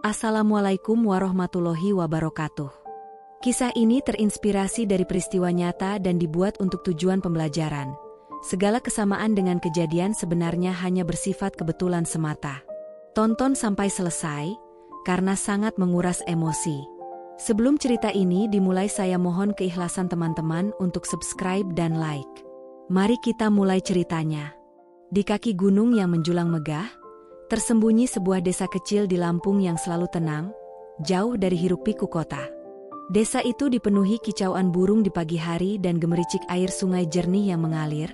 Assalamualaikum warahmatullahi wabarakatuh. Kisah ini terinspirasi dari peristiwa nyata dan dibuat untuk tujuan pembelajaran. Segala kesamaan dengan kejadian sebenarnya hanya bersifat kebetulan semata. Tonton sampai selesai, karena sangat menguras emosi. Sebelum cerita ini dimulai, saya mohon keikhlasan teman-teman untuk subscribe dan like. Mari kita mulai ceritanya. Di kaki gunung yang menjulang megah, tersembunyi sebuah desa kecil di Lampung yang selalu tenang, jauh dari hiruk-pikuk kota. Desa itu dipenuhi kicauan burung di pagi hari dan gemericik air sungai jernih yang mengalir,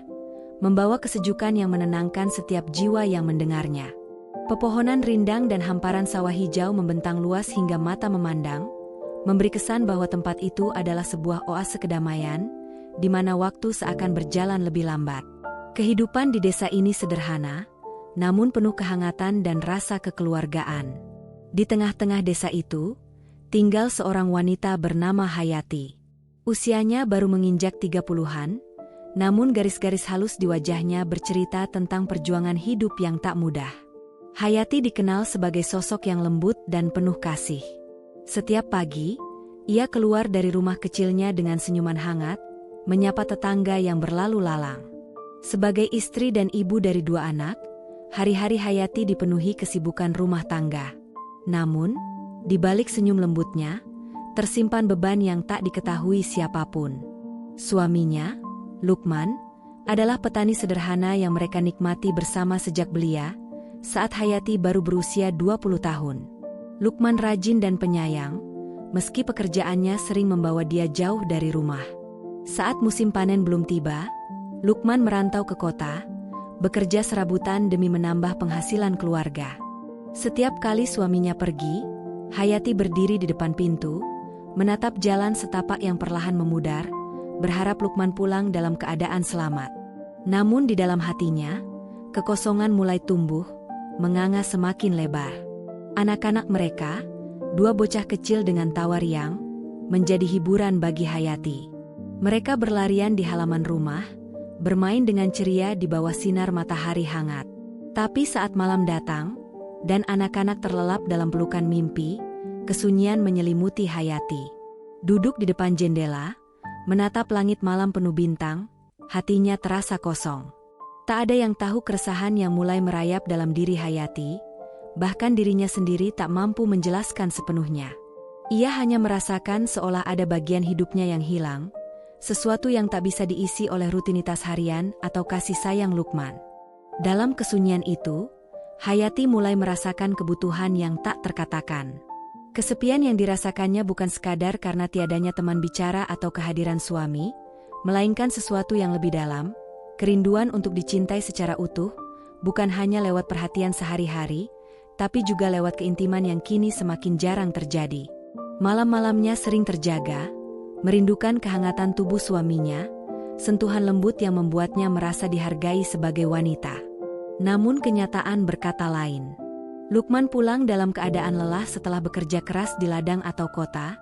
membawa kesejukan yang menenangkan setiap jiwa yang mendengarnya. Pepohonan rindang dan hamparan sawah hijau membentang luas hingga mata memandang, memberi kesan bahwa tempat itu adalah sebuah oase kedamaian, di mana waktu seakan berjalan lebih lambat. Kehidupan di desa ini sederhana, namun penuh kehangatan dan rasa kekeluargaan. Di tengah-tengah desa itu, tinggal seorang wanita bernama Hayati. Usianya baru menginjak 30-an, namun garis-garis halus di wajahnya bercerita tentang perjuangan hidup yang tak mudah. Hayati dikenal sebagai sosok yang lembut dan penuh kasih. Setiap pagi, ia keluar dari rumah kecilnya dengan senyuman hangat, menyapa tetangga yang berlalu lalang. Sebagai istri dan ibu dari 2 anak, hari-hari Hayati dipenuhi kesibukan rumah tangga. Namun, di balik senyum lembutnya, tersimpan beban yang tak diketahui siapapun. Suaminya, Lukman, adalah petani sederhana yang mereka nikmati bersama sejak belia, saat Hayati baru berusia 20 tahun. Lukman rajin dan penyayang, meski pekerjaannya sering membawa dia jauh dari rumah. Saat musim panen belum tiba, Lukman merantau ke kota, bekerja serabutan demi menambah penghasilan keluarga. Setiap kali suaminya pergi, Hayati berdiri di depan pintu, menatap jalan setapak yang perlahan memudar, berharap Lukman pulang dalam keadaan selamat. Namun di dalam hatinya, kekosongan mulai tumbuh, menganga semakin lebar. Anak-anak mereka, 2 bocah kecil dengan tawa riang, menjadi hiburan bagi Hayati. Mereka berlarian di halaman rumah, bermain dengan ceria di bawah sinar matahari hangat. Tapi saat malam datang, dan anak-anak terlelap dalam pelukan mimpi, kesunyian menyelimuti Hayati. Duduk di depan jendela, menatap langit malam penuh bintang, hatinya terasa kosong. Tak ada yang tahu keresahan yang mulai merayap dalam diri Hayati, bahkan dirinya sendiri tak mampu menjelaskan sepenuhnya. Ia hanya merasakan seolah ada bagian hidupnya yang hilang, sesuatu yang tak bisa diisi oleh rutinitas harian atau kasih sayang Lukman. Dalam kesunyian itu, Hayati mulai merasakan kebutuhan yang tak terkatakan. Kesepian yang dirasakannya bukan sekadar karena tiadanya teman bicara atau kehadiran suami, melainkan sesuatu yang lebih dalam, kerinduan untuk dicintai secara utuh, bukan hanya lewat perhatian sehari-hari, tapi juga lewat keintiman yang kini semakin jarang terjadi. Malam-malamnya sering terjaga, merindukan kehangatan tubuh suaminya, sentuhan lembut yang membuatnya merasa dihargai sebagai wanita. Namun kenyataan berkata lain. Lukman pulang dalam keadaan lelah setelah bekerja keras di ladang atau kota,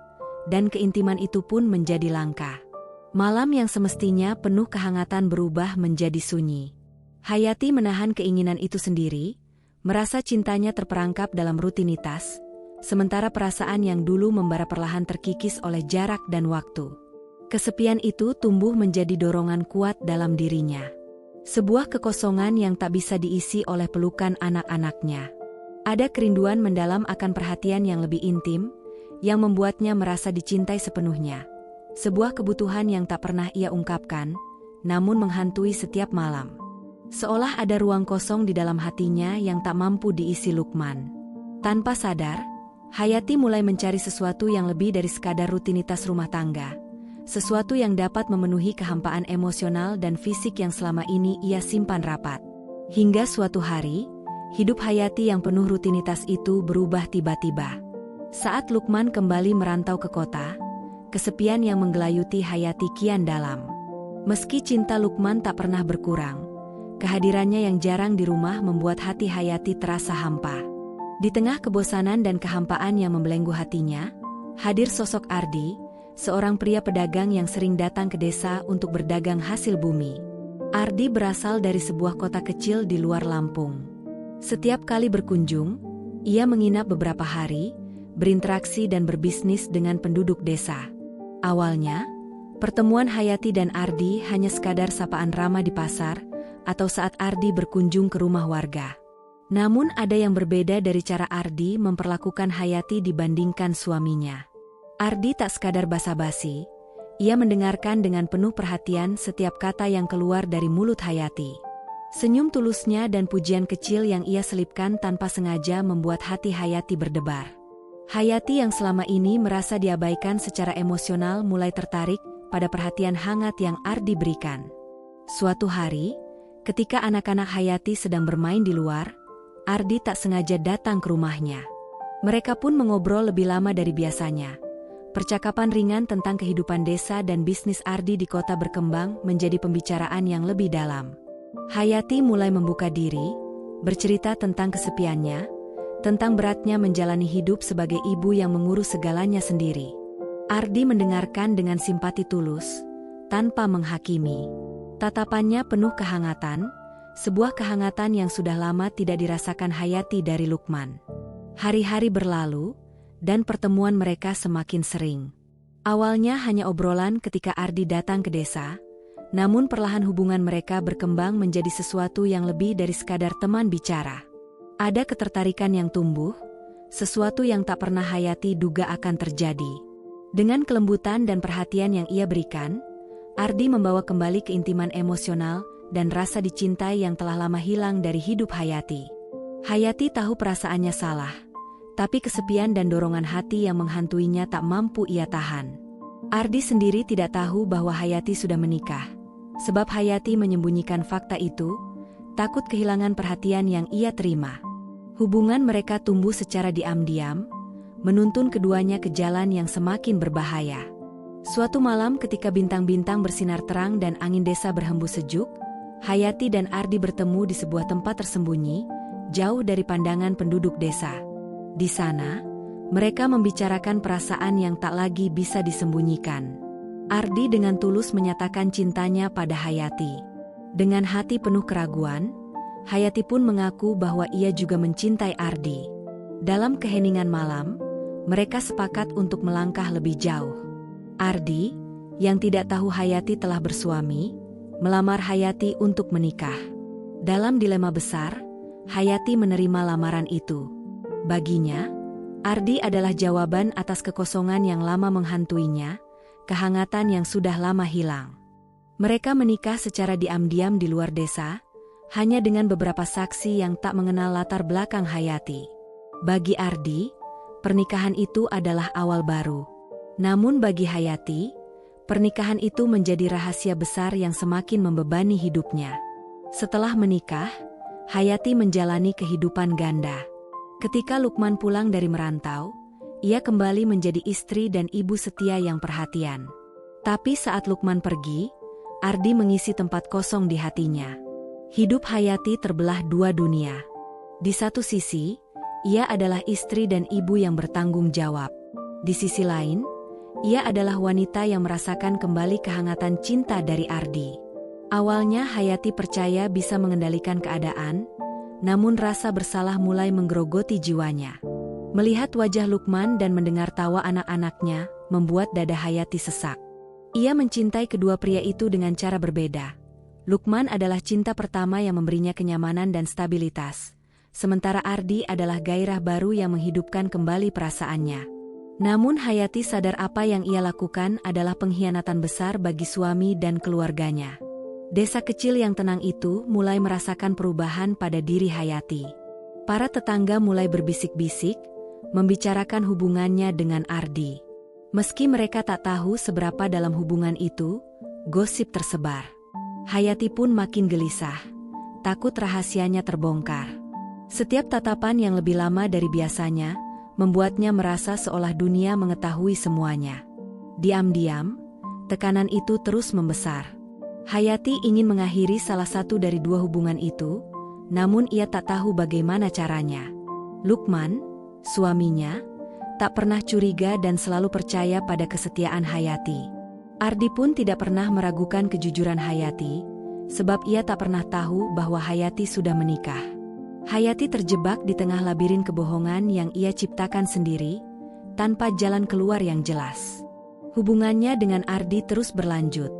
dan keintiman itu pun menjadi langka. Malam yang semestinya penuh kehangatan berubah menjadi sunyi. Hayati menahan keinginan itu sendiri, merasa cintanya terperangkap dalam rutinitas, sementara perasaan yang dulu membara perlahan terkikis oleh jarak dan waktu. Kesepian itu tumbuh menjadi dorongan kuat dalam dirinya. Sebuah kekosongan yang tak bisa diisi oleh pelukan anak-anaknya. Ada kerinduan mendalam akan perhatian yang lebih intim, yang membuatnya merasa dicintai sepenuhnya. Sebuah kebutuhan yang tak pernah ia ungkapkan, namun menghantui setiap malam. Seolah ada ruang kosong di dalam hatinya yang tak mampu diisi Lukman. Tanpa sadar, Hayati mulai mencari sesuatu yang lebih dari sekadar rutinitas rumah tangga. Sesuatu yang dapat memenuhi kehampaan emosional dan fisik yang selama ini ia simpan rapat. Hingga suatu hari, hidup Hayati yang penuh rutinitas itu berubah tiba-tiba. Saat Lukman kembali merantau ke kota, kesepian yang menggelayuti Hayati kian dalam. Meski cinta Lukman tak pernah berkurang, kehadirannya yang jarang di rumah membuat hati Hayati terasa hampa. Di tengah kebosanan dan kehampaan yang membelenggu hatinya, hadir sosok Ardi, seorang pria pedagang yang sering datang ke desa untuk berdagang hasil bumi. Ardi berasal dari sebuah kota kecil di luar Lampung. Setiap kali berkunjung, Ia menginap beberapa hari, berinteraksi dan berbisnis dengan penduduk desa. Awalnya, pertemuan Hayati dan Ardi hanya sekadar sapaan ramah di pasar, atau saat Ardi berkunjung ke rumah warga. Namun ada yang berbeda dari cara Ardi memperlakukan Hayati dibandingkan suaminya. Ardi tak sekadar basa-basi, ia mendengarkan dengan penuh perhatian setiap kata yang keluar dari mulut Hayati. Senyum tulusnya dan pujian kecil yang ia selipkan tanpa sengaja membuat hati Hayati berdebar. Hayati yang selama ini merasa diabaikan secara emosional mulai tertarik pada perhatian hangat yang Ardi berikan. Suatu hari, ketika anak-anak Hayati sedang bermain di luar, Ardi tak sengaja datang ke rumahnya. Mereka pun mengobrol lebih lama dari biasanya. Percakapan ringan tentang kehidupan desa dan bisnis Ardi di kota berkembang menjadi pembicaraan yang lebih dalam. Hayati mulai membuka diri, bercerita tentang kesepiannya, tentang beratnya menjalani hidup sebagai ibu yang mengurus segalanya sendiri. Ardi mendengarkan dengan simpati tulus, tanpa menghakimi. Tatapannya penuh kehangatan, sebuah kehangatan yang sudah lama tidak dirasakan Hayati dari Lukman. Hari-hari berlalu, dan pertemuan mereka semakin sering. Awalnya hanya obrolan ketika Ardi datang ke desa, namun perlahan hubungan mereka berkembang menjadi sesuatu yang lebih dari sekadar teman bicara. Ada ketertarikan yang tumbuh, sesuatu yang tak pernah Hayati duga akan terjadi. Dengan kelembutan dan perhatian yang ia berikan, Ardi membawa kembali keintiman emosional dan rasa dicintai yang telah lama hilang dari hidup Hayati. Hayati tahu perasaannya salah, tapi kesepian dan dorongan hati yang menghantuinya tak mampu ia tahan. Ardi sendiri tidak tahu bahwa Hayati sudah menikah, sebab Hayati menyembunyikan fakta itu, takut kehilangan perhatian yang ia terima. Hubungan mereka tumbuh secara diam-diam, menuntun keduanya ke jalan yang semakin berbahaya. Suatu malam ketika bintang-bintang bersinar terang dan angin desa berhembus sejuk, Hayati dan Ardi bertemu di sebuah tempat tersembunyi, jauh dari pandangan penduduk desa. Di sana, mereka membicarakan perasaan yang tak lagi bisa disembunyikan. Ardi dengan tulus menyatakan cintanya pada Hayati. Dengan hati penuh keraguan, Hayati pun mengaku bahwa ia juga mencintai Ardi. Dalam keheningan malam, mereka sepakat untuk melangkah lebih jauh. Ardi, yang tidak tahu Hayati telah bersuami, melamar Hayati untuk menikah. Dalam dilema besar, Hayati menerima lamaran itu. Baginya, Ardi adalah jawaban atas kekosongan yang lama menghantuinya, kehangatan yang sudah lama hilang. Mereka menikah secara diam-diam di luar desa, hanya dengan beberapa saksi yang tak mengenal latar belakang Hayati. Bagi Ardi, pernikahan itu adalah awal baru. Namun bagi Hayati, pernikahan itu menjadi rahasia besar yang semakin membebani hidupnya. Setelah menikah, Hayati menjalani kehidupan ganda. Ketika Lukman pulang dari merantau, ia kembali menjadi istri dan ibu setia yang perhatian. Tapi saat Lukman pergi, Ardi mengisi tempat kosong di hatinya. Hidup Hayati terbelah dua dunia. Di satu sisi, ia adalah istri dan ibu yang bertanggung jawab. Di sisi lain, ia adalah wanita yang merasakan kembali kehangatan cinta dari Ardi. Awalnya Hayati percaya bisa mengendalikan keadaan, namun rasa bersalah mulai menggerogoti jiwanya. Melihat wajah Lukman dan mendengar tawa anak-anaknya, membuat dada Hayati sesak. Ia mencintai kedua pria itu dengan cara berbeda. Lukman adalah cinta pertama yang memberinya kenyamanan dan stabilitas, sementara Ardi adalah gairah baru yang menghidupkan kembali perasaannya. Namun Hayati sadar apa yang ia lakukan adalah pengkhianatan besar bagi suami dan keluarganya. Desa kecil yang tenang itu mulai merasakan perubahan pada diri Hayati. Para tetangga mulai berbisik-bisik, membicarakan hubungannya dengan Ardi. Meski mereka tak tahu seberapa dalam hubungan itu, gosip tersebar. Hayati pun makin gelisah, takut rahasianya terbongkar. Setiap tatapan yang lebih lama dari biasanya, membuatnya merasa seolah dunia mengetahui semuanya. Diam-diam, tekanan itu terus membesar. Hayati ingin mengakhiri salah satu dari dua hubungan itu, namun ia tak tahu bagaimana caranya. Lukman, suaminya, tak pernah curiga dan selalu percaya pada kesetiaan Hayati. Ardi pun tidak pernah meragukan kejujuran Hayati, sebab ia tak pernah tahu bahwa Hayati sudah menikah. Hayati terjebak di tengah labirin kebohongan yang ia ciptakan sendiri, tanpa jalan keluar yang jelas. Hubungannya dengan Ardi terus berlanjut,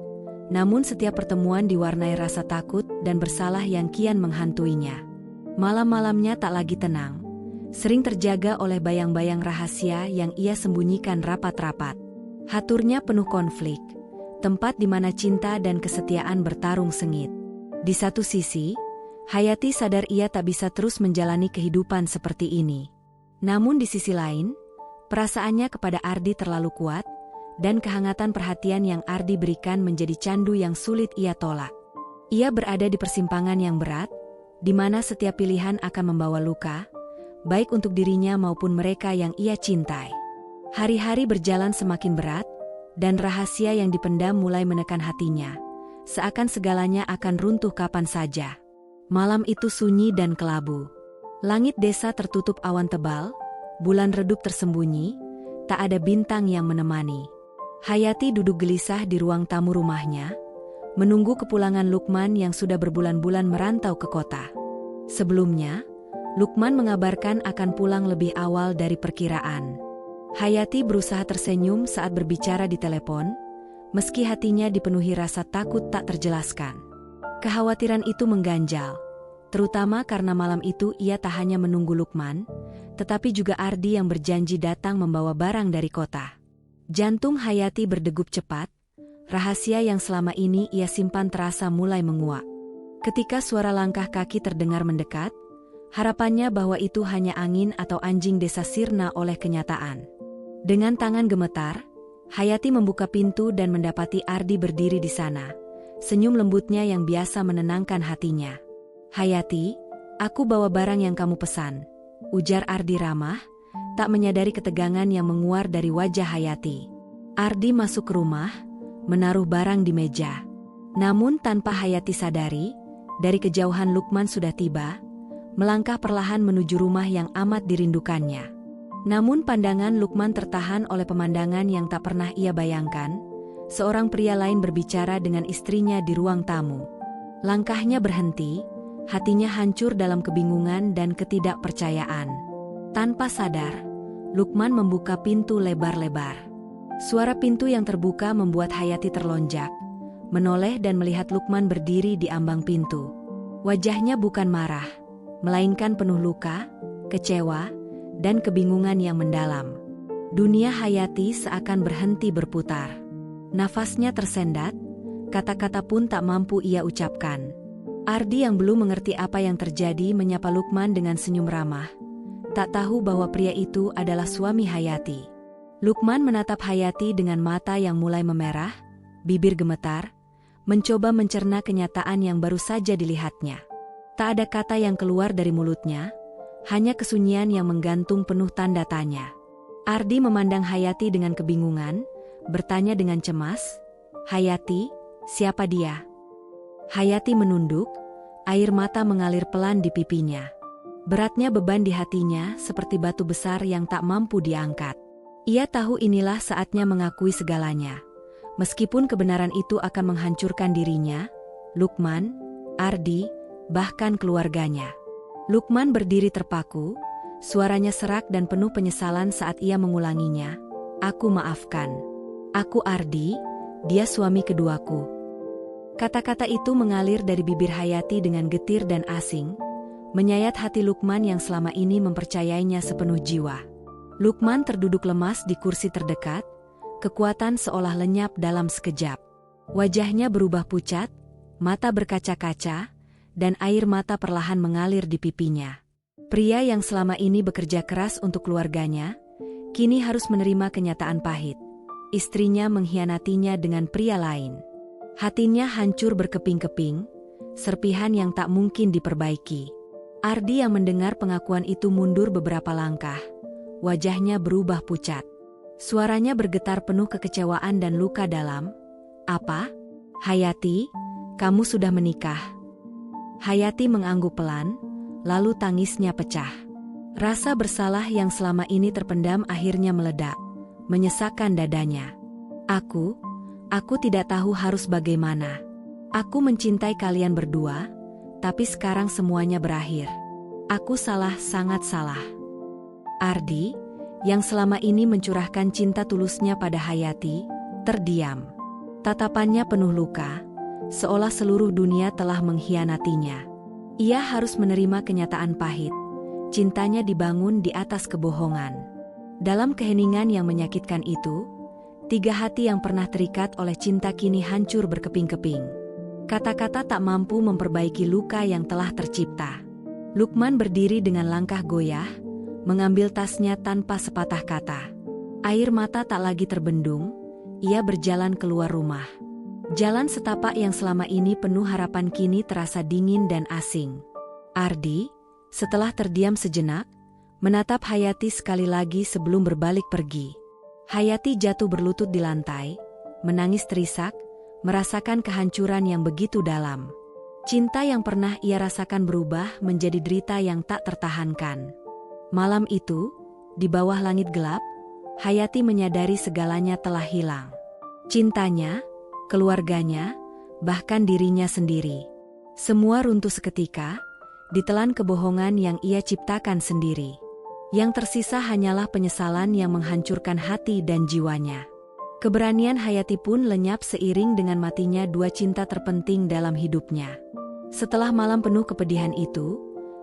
namun setiap pertemuan diwarnai rasa takut dan bersalah yang kian menghantuinya. Malam-malamnya tak lagi tenang, sering terjaga oleh bayang-bayang rahasia yang ia sembunyikan rapat-rapat. Haturnya penuh konflik, tempat di mana cinta dan kesetiaan bertarung sengit. Di satu sisi, Hayati sadar ia tak bisa terus menjalani kehidupan seperti ini. Namun di sisi lain, perasaannya kepada Ardi terlalu kuat, dan kehangatan perhatian yang Ardi berikan menjadi candu yang sulit ia tolak. Ia berada di persimpangan yang berat, di mana setiap pilihan akan membawa luka, baik untuk dirinya maupun mereka yang ia cintai. Hari-hari berjalan semakin berat, dan rahasia yang dipendam mulai menekan hatinya, seakan segalanya akan runtuh kapan saja. Malam itu sunyi dan kelabu. Langit desa tertutup awan tebal, bulan redup tersembunyi, tak ada bintang yang menemani. Hayati duduk gelisah di ruang tamu rumahnya, menunggu kepulangan Lukman yang sudah berbulan-bulan merantau ke kota. Sebelumnya, Lukman mengabarkan akan pulang lebih awal dari perkiraan. Hayati berusaha tersenyum saat berbicara di telepon, meski hatinya dipenuhi rasa takut tak terjelaskan. Kekhawatiran itu mengganjal, terutama karena malam itu ia tak hanya menunggu Lukman, tetapi juga Ardi yang berjanji datang membawa barang dari kota. Jantung Hayati berdegup cepat, rahasia yang selama ini ia simpan terasa mulai menguak. Ketika suara langkah kaki terdengar mendekat, harapannya bahwa itu hanya angin atau anjing desa sirna oleh kenyataan. Dengan tangan gemetar, Hayati membuka pintu dan mendapati Ardi berdiri di sana. Senyum lembutnya yang biasa menenangkan hatinya. "Hayati, aku bawa barang yang kamu pesan," ujar Ardi ramah, tak menyadari ketegangan yang menguar dari wajah Hayati. Ardi masuk ke rumah, menaruh barang di meja. Namun tanpa Hayati sadari, dari kejauhan Lukman sudah tiba, melangkah perlahan menuju rumah yang amat dirindukannya. Namun pandangan Lukman tertahan oleh pemandangan yang tak pernah ia bayangkan. Seorang pria lain berbicara dengan istrinya di ruang tamu. Langkahnya berhenti, hatinya hancur dalam kebingungan dan ketidakpercayaan. Tanpa sadar, Lukman membuka pintu lebar-lebar. Suara pintu yang terbuka membuat Hayati terlonjak, menoleh dan melihat Lukman berdiri di ambang pintu. Wajahnya bukan marah, melainkan penuh luka, kecewa, dan kebingungan yang mendalam. Dunia Hayati seakan berhenti berputar. Nafasnya tersendat, kata-kata pun tak mampu ia ucapkan. Ardi yang belum mengerti apa yang terjadi menyapa Lukman dengan senyum ramah. Tak tahu bahwa pria itu adalah suami Hayati. Lukman menatap Hayati dengan mata yang mulai memerah, bibir gemetar, mencoba mencerna kenyataan yang baru saja dilihatnya. Tak ada kata yang keluar dari mulutnya, hanya kesunyian yang menggantung penuh tanda tanya. Ardi memandang Hayati dengan kebingungan, bertanya dengan cemas, "Hayati, siapa dia?" Hayati menunduk, air mata mengalir pelan di pipinya. Beratnya beban di hatinya seperti batu besar yang tak mampu diangkat. Ia tahu inilah saatnya mengakui segalanya. Meskipun kebenaran itu akan menghancurkan dirinya, Lukman, Ardi, bahkan keluarganya. Lukman berdiri terpaku, suaranya serak dan penuh penyesalan saat ia mengulanginya, "Aku maafkan. Aku Ardi, dia suami keduaku." Kata-kata itu mengalir dari bibir Hayati dengan getir dan asing, menyayat hati Lukman yang selama ini mempercayainya sepenuh jiwa. Lukman terduduk lemas di kursi terdekat, kekuatan seolah lenyap dalam sekejap. Wajahnya berubah pucat, mata berkaca-kaca, dan air mata perlahan mengalir di pipinya. Pria yang selama ini bekerja keras untuk keluarganya, kini harus menerima kenyataan pahit. Istrinya mengkhianatinya dengan pria lain. Hatinya hancur berkeping-keping, serpihan yang tak mungkin diperbaiki. Ardi yang mendengar pengakuan itu mundur beberapa langkah. Wajahnya berubah pucat. Suaranya bergetar penuh kekecewaan dan luka dalam. "Apa? Hayati, kamu sudah menikah?" Hayati mengangguk pelan, lalu tangisnya pecah. Rasa bersalah yang selama ini terpendam akhirnya meledak, menyesakkan dadanya. Aku tidak tahu harus bagaimana. Aku mencintai kalian berdua, tapi sekarang semuanya berakhir. Aku salah, sangat salah. Ardi, yang selama ini mencurahkan cinta tulusnya pada Hayati, terdiam. Tatapannya penuh luka, seolah seluruh dunia telah mengkhianatinya. Ia harus menerima kenyataan pahit. Cintanya dibangun di atas kebohongan. Dalam keheningan yang menyakitkan itu, 3 hati yang pernah terikat oleh cinta kini hancur berkeping-keping. Kata-kata tak mampu memperbaiki luka yang telah tercipta. Lukman berdiri dengan langkah goyah, mengambil tasnya tanpa sepatah kata. Air mata tak lagi terbendung, ia berjalan keluar rumah. Jalan setapak yang selama ini penuh harapan kini terasa dingin dan asing. Ardi, setelah terdiam sejenak, menatap Hayati sekali lagi sebelum berbalik pergi. Hayati jatuh berlutut di lantai, menangis terisak, merasakan kehancuran yang begitu dalam. Cinta yang pernah ia rasakan berubah menjadi derita yang tak tertahankan. Malam itu, di bawah langit gelap, Hayati menyadari segalanya telah hilang. Cintanya, keluarganya, bahkan dirinya sendiri. Semua runtuh seketika, ditelan kebohongan yang ia ciptakan sendiri. Yang tersisa hanyalah penyesalan yang menghancurkan hati dan jiwanya. Keberanian Hayati pun lenyap seiring dengan matinya 2 cinta terpenting dalam hidupnya. Setelah malam penuh kepedihan itu,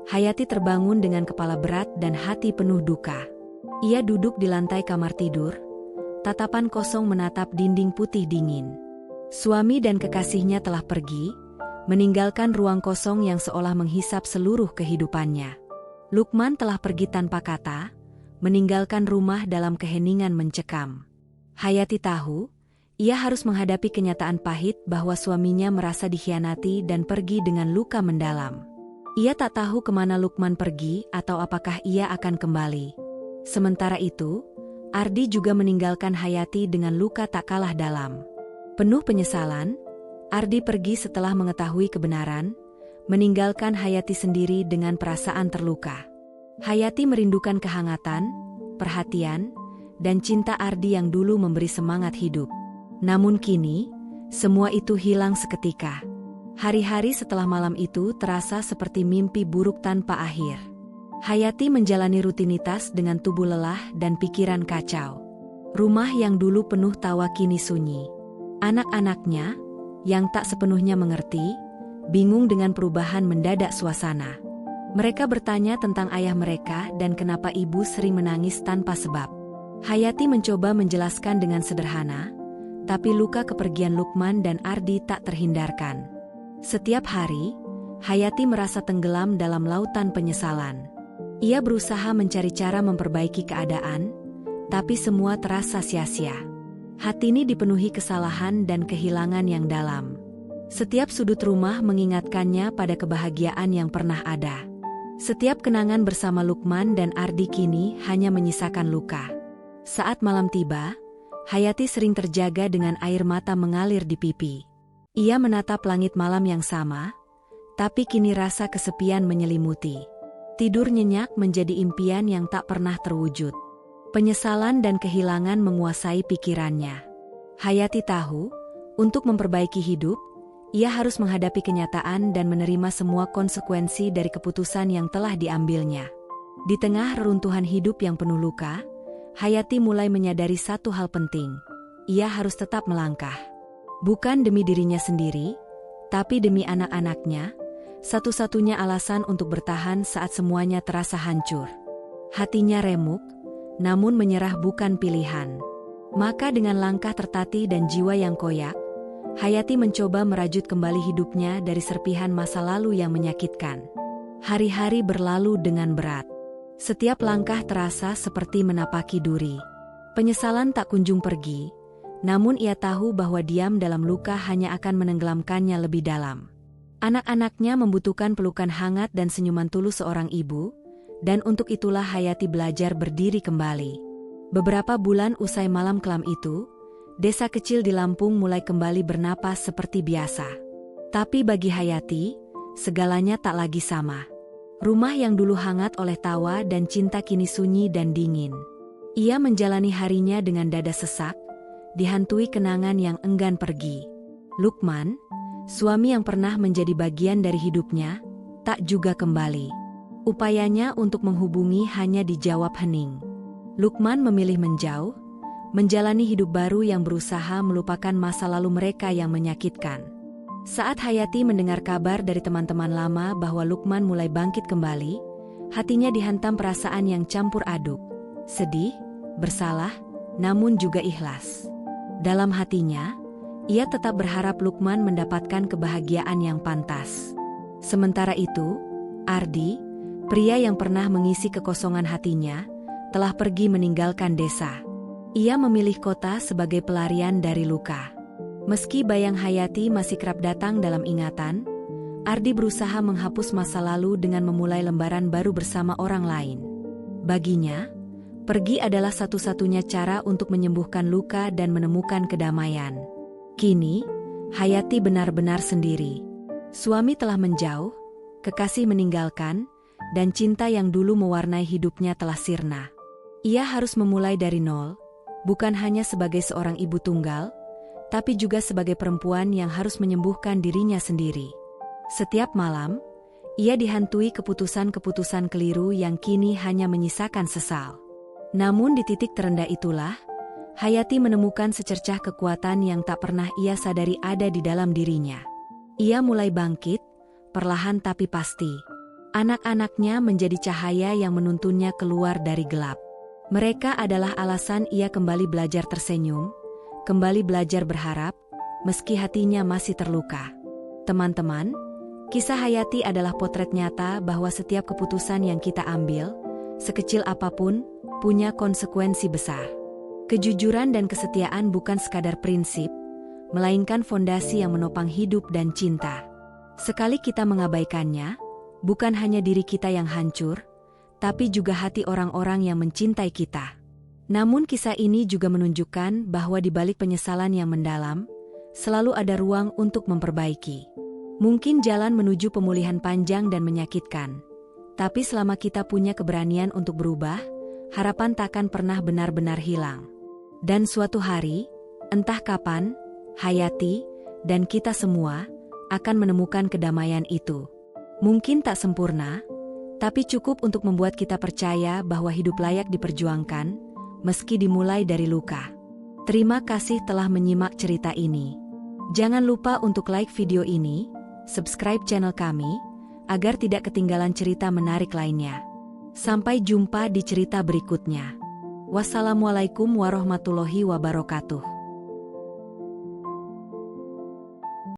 Hayati terbangun dengan kepala berat dan hati penuh duka. Ia duduk di lantai kamar tidur, tatapan kosong menatap dinding putih dingin. Suami dan kekasihnya telah pergi, meninggalkan ruang kosong yang seolah menghisap seluruh kehidupannya. Lukman telah pergi tanpa kata, meninggalkan rumah dalam keheningan mencekam. Hayati tahu, ia harus menghadapi kenyataan pahit bahwa suaminya merasa dikhianati dan pergi dengan luka mendalam. Ia tak tahu kemana Lukman pergi atau apakah ia akan kembali. Sementara itu, Ardi juga meninggalkan Hayati dengan luka tak kalah dalam. Penuh penyesalan, Ardi pergi setelah mengetahui kebenaran, meninggalkan Hayati sendiri dengan perasaan terluka. Hayati merindukan kehangatan, perhatian, dan cinta Ardi yang dulu memberi semangat hidup. Namun kini, semua itu hilang seketika. Hari-hari setelah malam itu terasa seperti mimpi buruk tanpa akhir. Hayati menjalani rutinitas dengan tubuh lelah dan pikiran kacau. Rumah yang dulu penuh tawa kini sunyi. Anak-anaknya, yang tak sepenuhnya mengerti, bingung dengan perubahan mendadak suasana. Mereka bertanya tentang ayah mereka dan kenapa ibu sering menangis tanpa sebab. Hayati mencoba menjelaskan dengan sederhana, tapi luka kepergian Lukman dan Ardi tak terhindarkan. Setiap hari, Hayati merasa tenggelam dalam lautan penyesalan. Ia berusaha mencari cara memperbaiki keadaan, tapi semua terasa sia-sia. Hati ini dipenuhi kesalahan dan kehilangan yang dalam. Setiap sudut rumah mengingatkannya pada kebahagiaan yang pernah ada. Setiap kenangan bersama Lukman dan Ardi kini hanya menyisakan luka. Saat malam tiba, Hayati sering terjaga dengan air mata mengalir di pipi. Ia menatap langit malam yang sama, tapi kini rasa kesepian menyelimuti. Tidur nyenyak menjadi impian yang tak pernah terwujud. Penyesalan dan kehilangan menguasai pikirannya. Hayati tahu, untuk memperbaiki hidup, ia harus menghadapi kenyataan dan menerima semua konsekuensi dari keputusan yang telah diambilnya. Di tengah reruntuhan hidup yang penuh luka, Hayati mulai menyadari satu hal penting. Ia harus tetap melangkah. Bukan demi dirinya sendiri, tapi demi anak-anaknya, satu-satunya alasan untuk bertahan saat semuanya terasa hancur. Hatinya remuk, namun menyerah bukan pilihan. Maka dengan langkah tertatih dan jiwa yang koyak, Hayati mencoba merajut kembali hidupnya dari serpihan masa lalu yang menyakitkan. Hari-hari berlalu dengan berat. Setiap langkah terasa seperti menapaki duri. Penyesalan tak kunjung pergi, namun ia tahu bahwa diam dalam luka hanya akan menenggelamkannya lebih dalam. Anak-anaknya membutuhkan pelukan hangat dan senyuman tulus seorang ibu, dan untuk itulah Hayati belajar berdiri kembali. Beberapa bulan usai malam kelam itu, desa kecil di Lampung mulai kembali bernapas seperti biasa. Tapi bagi Hayati, segalanya tak lagi sama. Rumah yang dulu hangat oleh tawa dan cinta kini sunyi dan dingin. Ia menjalani harinya dengan dada sesak, dihantui kenangan yang enggan pergi. Lukman, suami yang pernah menjadi bagian dari hidupnya, tak juga kembali. Upayanya untuk menghubungi hanya dijawab hening. Lukman memilih menjauh, menjalani hidup baru yang berusaha melupakan masa lalu mereka yang menyakitkan. Saat Hayati mendengar kabar dari teman-teman lama bahwa Lukman mulai bangkit kembali, hatinya dihantam perasaan yang campur aduk. Sedih, bersalah, namun juga ikhlas. Dalam hatinya, ia tetap berharap Lukman mendapatkan kebahagiaan yang pantas. Sementara itu, Ardi, pria yang pernah mengisi kekosongan hatinya, telah pergi meninggalkan desa. Ia memilih kota sebagai pelarian dari luka. Meski bayang Hayati masih kerap datang dalam ingatan, Ardi berusaha menghapus masa lalu dengan memulai lembaran baru bersama orang lain. Baginya, pergi adalah satu-satunya cara untuk menyembuhkan luka dan menemukan kedamaian. Kini, Hayati benar-benar sendiri. Suami telah menjauh, kekasih meninggalkan, dan cinta yang dulu mewarnai hidupnya telah sirna. Ia harus memulai dari nol, bukan hanya sebagai seorang ibu tunggal, tapi juga sebagai perempuan yang harus menyembuhkan dirinya sendiri. Setiap malam, ia dihantui keputusan-keputusan keliru yang kini hanya menyisakan sesal. Namun di titik terendah itulah, Hayati menemukan secercah kekuatan yang tak pernah ia sadari ada di dalam dirinya. Ia mulai bangkit, perlahan tapi pasti. Anak-anaknya menjadi cahaya yang menuntunnya keluar dari gelap. Mereka adalah alasan ia kembali belajar tersenyum, kembali belajar berharap, meski hatinya masih terluka. Teman-teman, kisah Hayati adalah potret nyata bahwa setiap keputusan yang kita ambil, sekecil apapun, punya konsekuensi besar. Kejujuran dan kesetiaan bukan sekadar prinsip, melainkan fondasi yang menopang hidup dan cinta. Sekali kita mengabaikannya, bukan hanya diri kita yang hancur, tapi juga hati orang-orang yang mencintai kita. Namun kisah ini juga menunjukkan bahwa di balik penyesalan yang mendalam, selalu ada ruang untuk memperbaiki. Mungkin jalan menuju pemulihan panjang dan menyakitkan, tapi selama kita punya keberanian untuk berubah, harapan takkan pernah benar-benar hilang. Dan suatu hari, entah kapan, Hayati dan kita semua akan menemukan kedamaian itu. Mungkin tak sempurna, tapi cukup untuk membuat kita percaya bahwa hidup layak diperjuangkan, meski dimulai dari luka. Terima kasih telah menyimak cerita ini. Jangan lupa untuk like video ini, subscribe channel kami, agar tidak ketinggalan cerita menarik lainnya. Sampai jumpa di cerita berikutnya. Wassalamualaikum warahmatullahi wabarakatuh.